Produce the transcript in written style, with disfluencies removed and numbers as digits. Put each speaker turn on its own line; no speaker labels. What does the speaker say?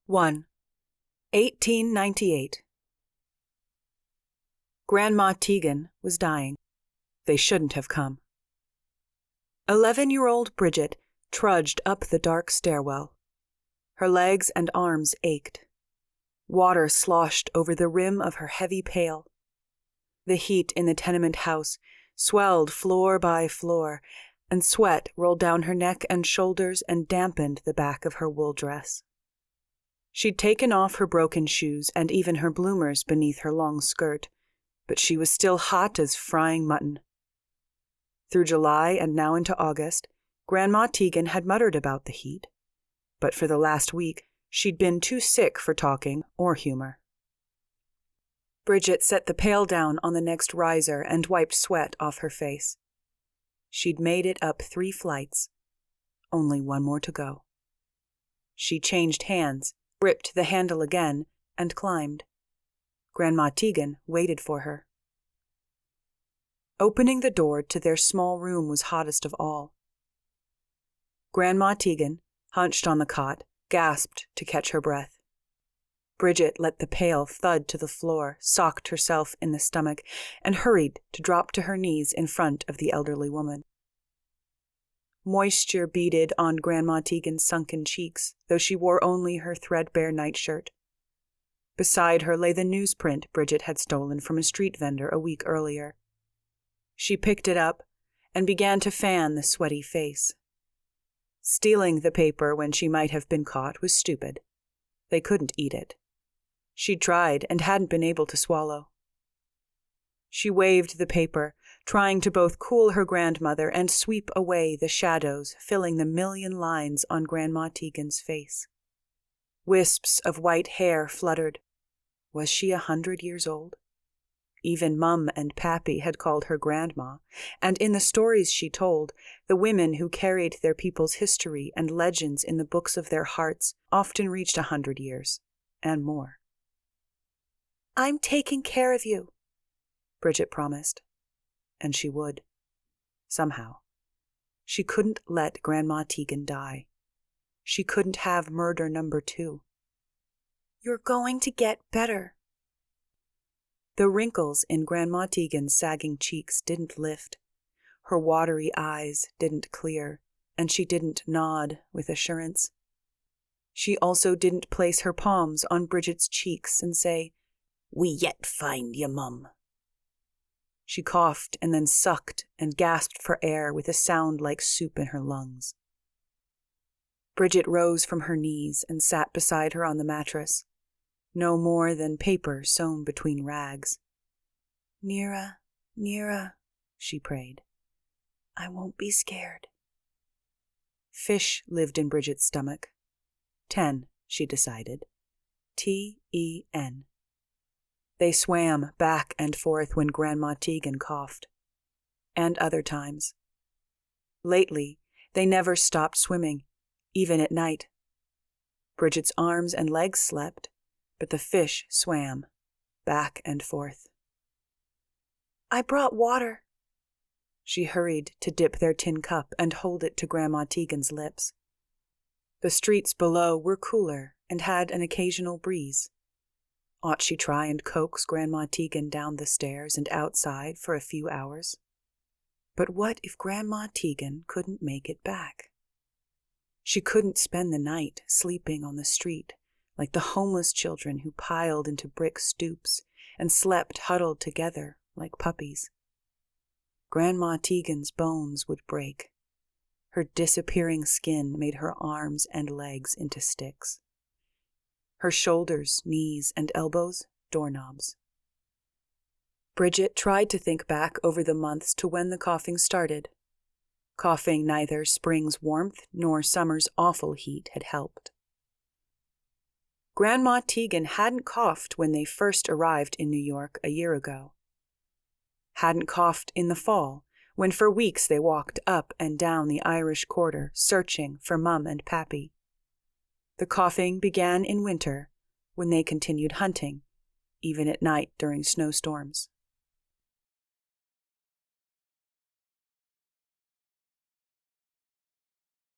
1. 1898. Grandma Tegan was dying. They shouldn't have come. 11-year-old Bridget trudged up the dark stairwell. Her legs and arms ached. Water sloshed over the rim of her heavy pail. The heat in the tenement house swelled floor by floor, and sweat rolled down her neck and shoulders and dampened the back of her wool dress. She'd taken off her broken shoes and even her bloomers beneath her long skirt, but she was still hot as frying mutton. Through July and now into August, Grandma Tegan had muttered about the heat, but for the last week she'd been too sick for talking or humor. Bridget set the pail down on the next riser and wiped sweat off her face. She'd made it up 3 flights. Only one more to go. She changed hands, gripped the handle again, and climbed. Grandma Tegan waited for her. Opening the door to their small room was hottest of all. Grandma Tegan, hunched on the cot, gasped to catch her breath. Bridget let the pail thud to the floor, socked herself in the stomach, and hurried to drop to her knees in front of the elderly woman. Moisture beaded on Grandma Tegan's sunken cheeks, though she wore only her threadbare nightshirt. Beside her lay the newsprint Bridget had stolen from a street vendor a week earlier. She picked it up and began to fan the sweaty face. Stealing the paper when she might have been caught was stupid. They couldn't eat it. She'd tried and hadn't been able to swallow. She waved the paper, trying to both cool her grandmother and sweep away the shadows filling the million lines on Grandma Tegan's face. Wisps of white hair fluttered. Was she 100 years old? Even Mum and Pappy had called her Grandma, and in the stories she told, the women who carried their people's history and legends in the books of their hearts often reached 100 years, and more. "I'm taking care of you," Bridget promised. And she would. Somehow. She couldn't let Grandma Tegan die. She couldn't have murder number 2. "You're going to get better." The wrinkles in Grandma Tegan's sagging cheeks didn't lift. Her watery eyes didn't clear, and she didn't nod with assurance. She also didn't place her palms on Bridget's cheeks and say, "We yet find ye, Mum." She coughed and then sucked and gasped for air with a sound like soup in her lungs. Bridget rose from her knees and sat beside her on the mattress, no more than paper sewn between rags. "Nearer, nearer," she prayed. "I won't be scared." Fish lived in Bridget's stomach. 10, she decided. T-E-N. They swam back and forth when Grandma Tegan coughed. And other times. Lately, they never stopped swimming, even at night. Bridget's arms and legs slept, but the fish swam, back and forth. "I brought water." She hurried to dip their tin cup and hold it to Grandma Tegan's lips. The streets below were cooler and had an occasional breeze. Ought she try and coax Grandma Tegan down the stairs and outside for a few hours? But what if Grandma Tegan couldn't make it back? She couldn't spend the night sleeping on the street like the homeless children who piled into brick stoops and slept huddled together like puppies. Grandma Tegan's bones would break. Her disappearing skin made her arms and legs into sticks. Her shoulders, knees, and elbows, doorknobs. Bridget tried to think back over the months to when the coughing started. Coughing neither spring's warmth nor summer's awful heat had helped. Grandma Tegan hadn't coughed when they first arrived in New York a year ago. Hadn't coughed in the fall, when for weeks they walked up and down the Irish Quarter searching for Mum and Pappy. The coughing began in winter, when they continued hunting, even at night during snowstorms.